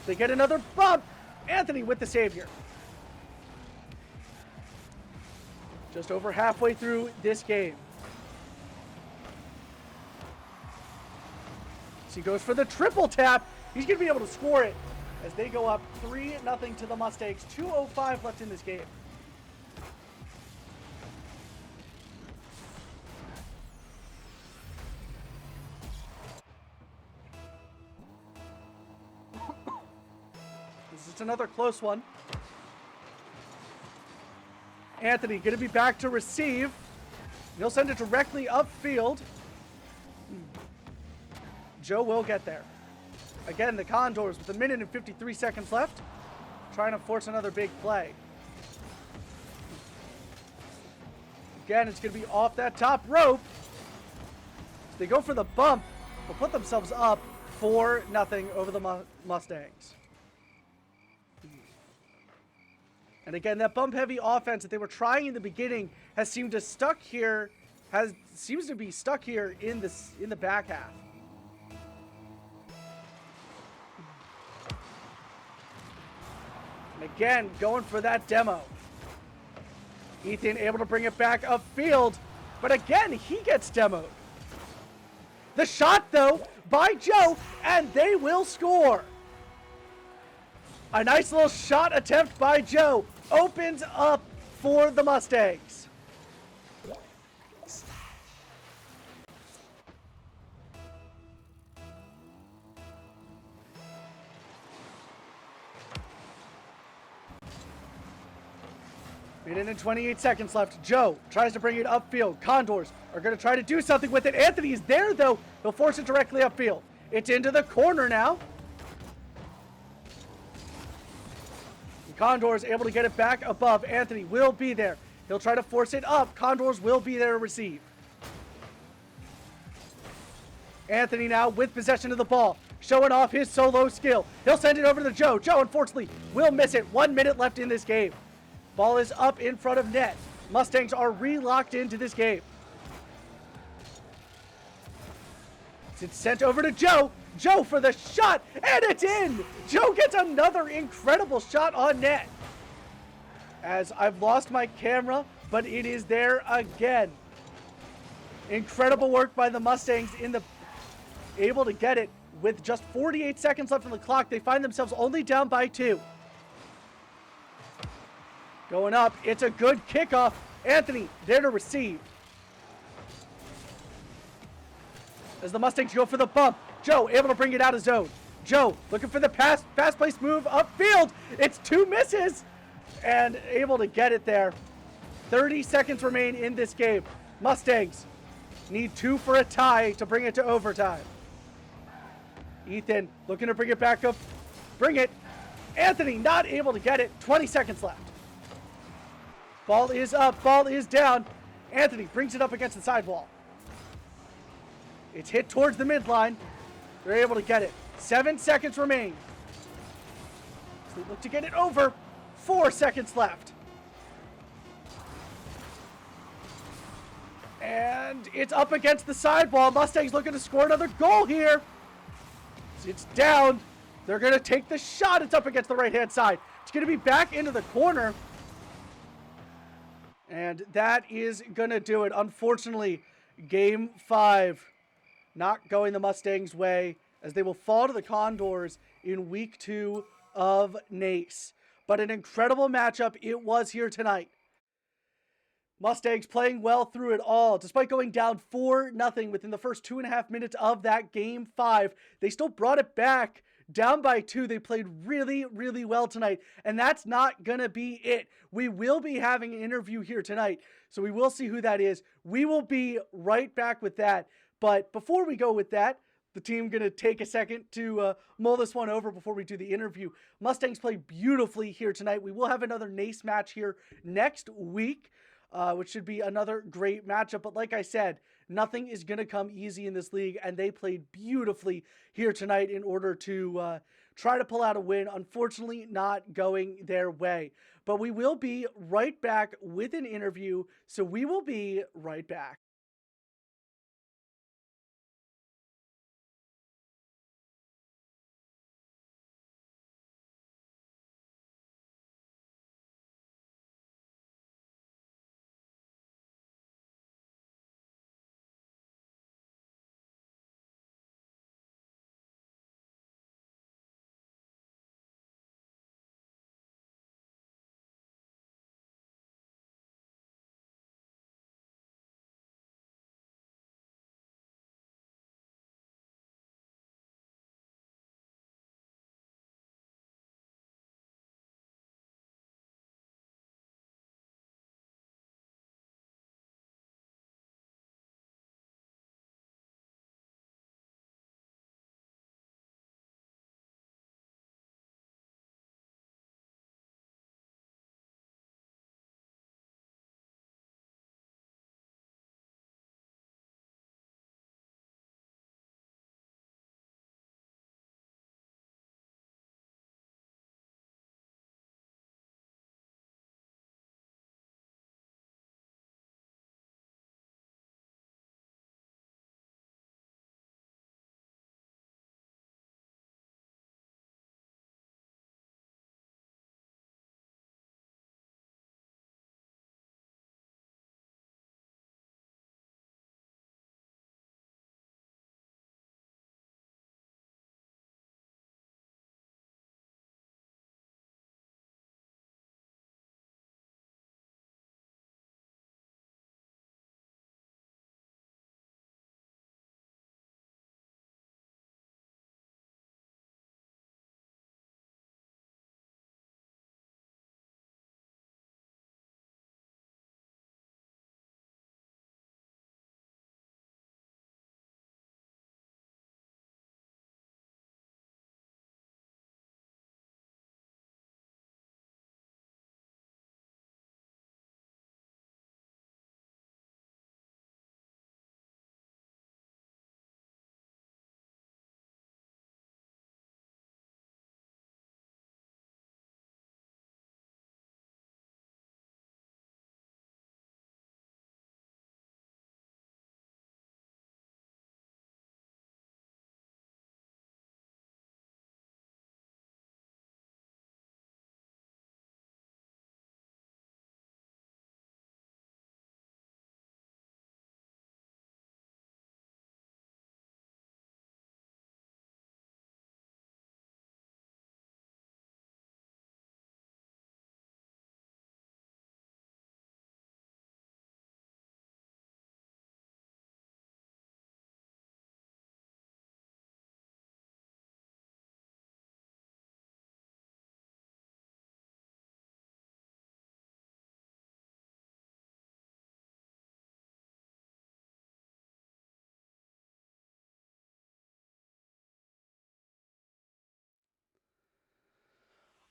[SPEAKER 1] they get another bump. Anthony with the save here. Just over halfway through this game. So he goes for the triple tap. He's going to be able to score it as they go up 3-0 to the Mustangs. 2:05 left in this game. This is another close one. Anthony going to be back to receive. He'll send it directly upfield. Joe will get there. Again, the Condors with 1 minute and 53 seconds left, trying to force another big play. Again, it's going to be off that top rope. If they go for the bump, they'll put themselves up 4-0 over the Mustangs. And again, that bump-heavy offense that they were trying in the beginning seems to be stuck here in the back half. And again, going for that demo. Ethan able to bring it back upfield, but again, he gets demoed. The shot, though, by Joe, and they will score. A nice little shot attempt by Joe opens up for the Mustangs. Minute and 28 seconds left. Joe tries to bring it upfield. Condors are going to try to do something with it. Anthony is there, though. He'll force it directly upfield. It's into the corner now. Condors able to get it back above. Anthony will be there. He'll try to force it up. Condors will be there to receive. Anthony now with possession of the ball, showing off his solo skill. He'll send it over to Joe. Joe, unfortunately, will miss it. 1 minute left in this game. Ball is up in front of net. Mustangs are re-locked into this game. It's sent over to Joe. Joe for the shot, and it's in! Joe gets another incredible shot on net. As I've lost my camera, but it is there again. Incredible work by the Mustangs able to get it with just 48 seconds left on the clock. They find themselves only down by 2. Going up, it's a good kickoff. Anthony there to receive. As the Mustangs go for the bump, Joe able to bring it out of zone. Joe looking for the fast place move upfield. It's 2 misses and able to get it there. 30 seconds remain in this game. Mustangs need 2 for a tie to bring it to overtime. Ethan looking to bring it back up. Bring it. Anthony not able to get it. 20 seconds left. Ball is up. Ball is down. Anthony brings it up against the sidewall. It's hit towards the midline. They're able to get it. 7 seconds remain. So they look to get it over. 4 seconds left. And it's up against the sidewall. Mustangs looking to score another goal here. It's down. They're going to take the shot. It's up against the right-hand side. It's going to be back into the corner. And that is going to do it. Unfortunately, Game 5 not going the Mustangs' way, as they will fall to the Condors in Week 2 of NACE. But an incredible matchup it was here tonight. Mustangs playing well through it all. Despite going down 4-0 within the first 2.5 minutes of that Game 5, they still brought it back down by 2. They played really, really well tonight, and that's not going to be it. We will be having an interview here tonight, so we will see who that is. We will be right back with that. But before we go with that, the team going to take a second to mull this one over before we do the interview. Mustangs played beautifully here tonight. We will have another NACE match here next week, which should be another great matchup. But like I said, nothing is going to come easy in this league, and they played beautifully here tonight in order to try to pull out a win. Unfortunately, not going their way. But we will be right back with an interview, so we will be right back.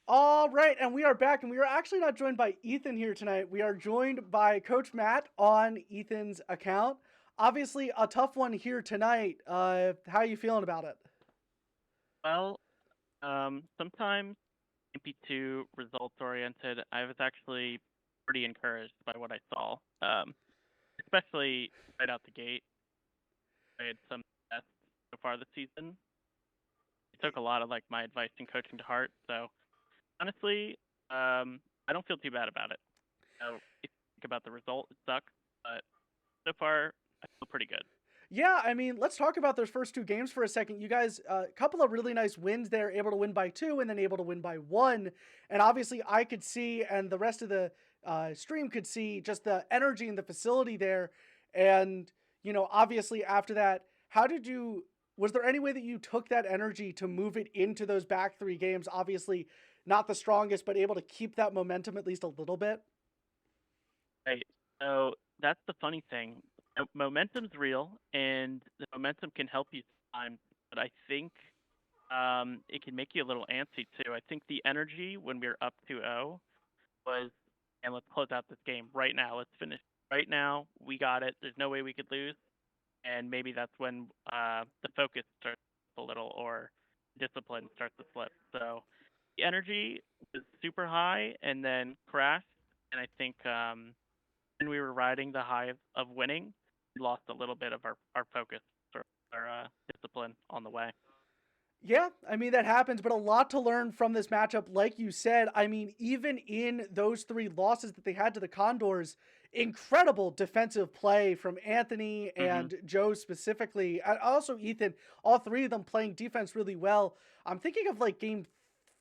[SPEAKER 1] All right, and we are back, and we are actually not joined by Ethan here tonight. We are joined by Coach Matt on Ethan's account. Obviously, a tough one here tonight. How are you feeling about it?
[SPEAKER 2] Well, sometimes can be too results oriented. I was actually pretty encouraged by what I saw, especially right out the gate. I had some best so far this season. I took a lot of like my advice and coaching to heart. So honestly, I don't feel too bad about it. If you think about the result, it sucks, but so far I feel pretty good.
[SPEAKER 1] Yeah, I mean, let's talk about those first two games for a second. You guys, a couple of really nice wins there, able to win by 2 and then able to win by 1. And obviously, I could see, and the rest of the stream could see, just the energy in the facility there. And, obviously, after that, how did you Was there any way that you took that energy to move it into those back three games? Obviously, not the strongest, but able to keep that momentum at least a little bit.
[SPEAKER 2] Right. So that's the funny thing. Momentum's real, and the momentum can help you sometimes. But I think it can make you a little antsy too. I think the energy when we were up 2-0 was, and let's close out this game right now. Let's finish right now. We got it. There's no way we could lose. And maybe that's when the focus starts a little, or discipline starts to slip. So the energy was super high and then crashed. And I think when we were riding the high of winning, we lost a little bit of our focus or our discipline on the way.
[SPEAKER 1] Yeah, I mean, that happens, but a lot to learn from this matchup. Like you said, I mean, even in those three losses that they had to the Condors, incredible defensive play from Anthony
[SPEAKER 2] Mm-hmm.
[SPEAKER 1] and Joe specifically. And also Ethan, all three of them playing defense really well. I'm thinking of like game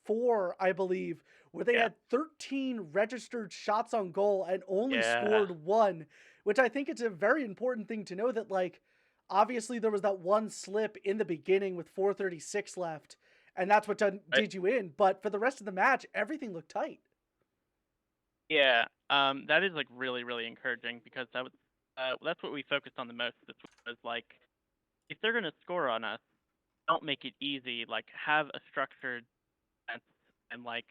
[SPEAKER 1] four, I believe, where they
[SPEAKER 2] Yeah.
[SPEAKER 1] had 13 registered shots on goal and only
[SPEAKER 2] Yeah.
[SPEAKER 1] scored one, which I think it's a very important thing to know that, like, obviously there was that one slip in the beginning with 4:36 left, and that's what
[SPEAKER 2] Right.
[SPEAKER 1] did you in. But for the rest of the match, everything looked tight.
[SPEAKER 2] Yeah. That is like really, really encouraging because that's what we focused on the most. This was like, if they're gonna score on us, don't make it easy. Like, have a structured defense and like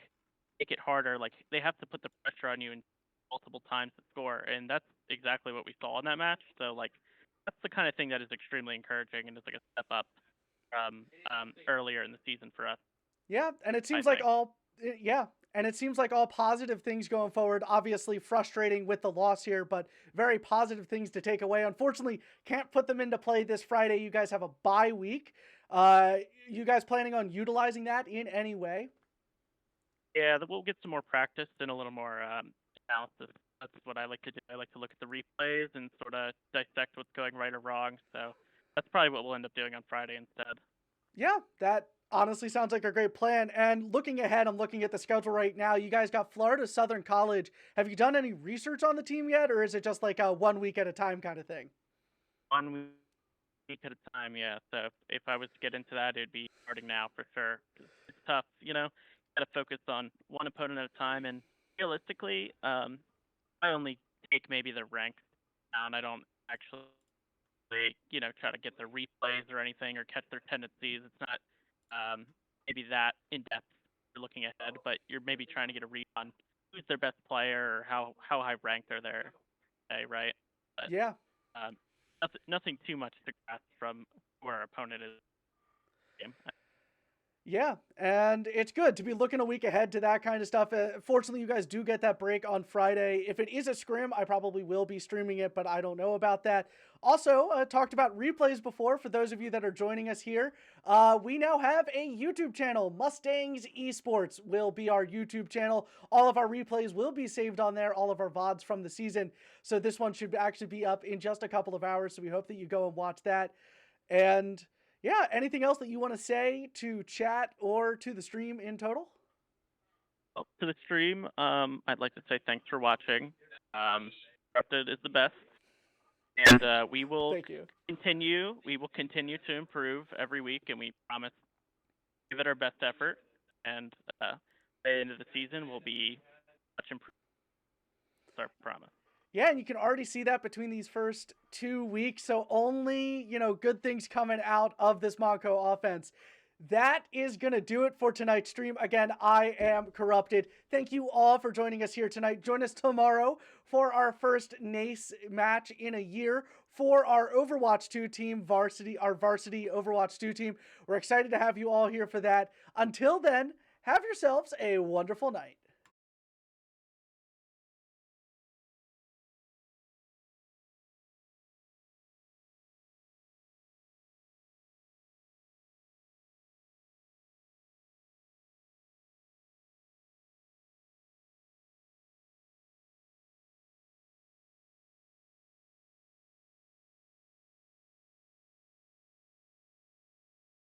[SPEAKER 2] make it harder. Like, they have to put the pressure on you in multiple times to score, and that's exactly what we saw in that match. So like, that's the kind of thing that is extremely encouraging and is like a step up from earlier in the season for us,
[SPEAKER 1] Yeah, and it
[SPEAKER 2] I
[SPEAKER 1] seems like
[SPEAKER 2] think.
[SPEAKER 1] all yeah, and it seems like all positive things going forward. Obviously frustrating with the loss here, but very positive things to take away. Unfortunately, can't put them into play this Friday. You guys have a bye week. Uh you guys planning on utilizing that in any way?
[SPEAKER 2] Yeah, we'll get some more practice and a little more analysis. That's what I like to do. I like to look at the replays and sort of dissect what's going right or wrong. So that's probably what we'll end up doing on Friday instead.
[SPEAKER 1] Yeah, that honestly sounds like a great plan. And looking ahead, I'm looking at the schedule right now. You guys got Florida Southern College. Have you done any research on the team yet, or is it just like a 1 week at a time kind of thing?
[SPEAKER 2] 1 week at a time, yeah. So if I was to get into that, it'd be starting now for sure. 'Cause it's tough, you know. Got to focus on one opponent at a time, and realistically, I only take maybe the rank down. I don't actually, try to get their replays or anything or catch their tendencies. It's not maybe that in depth. You're looking ahead, but you're maybe trying to get a read on who's their best player or how high ranked are they, right? But
[SPEAKER 1] Yeah.
[SPEAKER 2] um, nothing too much to grasp from who our opponent is. Game.
[SPEAKER 1] Yeah, and it's good to be looking a week ahead to that kind of stuff. Fortunately, you guys do get that break on Friday. If it is a scrim, I probably will be streaming it, but I don't know about that. Also, talked about replays before. For those of you that are joining us here, we now have a YouTube channel. Mustangs Esports will be our YouTube channel. All of our replays will be saved on there, all of our VODs from the season. So this one should actually be up in just a couple of hours. So we hope that you go and watch that. And yeah, anything else that you want to say to chat or to the stream in total?
[SPEAKER 2] Well, to the stream, I'd like to say thanks for watching. Corrupted is the best, and we will
[SPEAKER 1] Thank you.
[SPEAKER 2] continue. We will continue to improve every week, and we promise to give it our best effort. And by the end of the season, we'll be much improved. That's our promise.
[SPEAKER 1] Yeah, and you can already see that between these first 2 weeks. So only, good things coming out of this Montco offense. That is going to do it for tonight's stream. Again, I am Corrupted. Thank you all for joining us here tonight. Join us tomorrow for our first NACE match in a year for our Overwatch 2 team, our varsity Overwatch 2 team. We're excited to have you all here for that. Until then, have yourselves a wonderful night.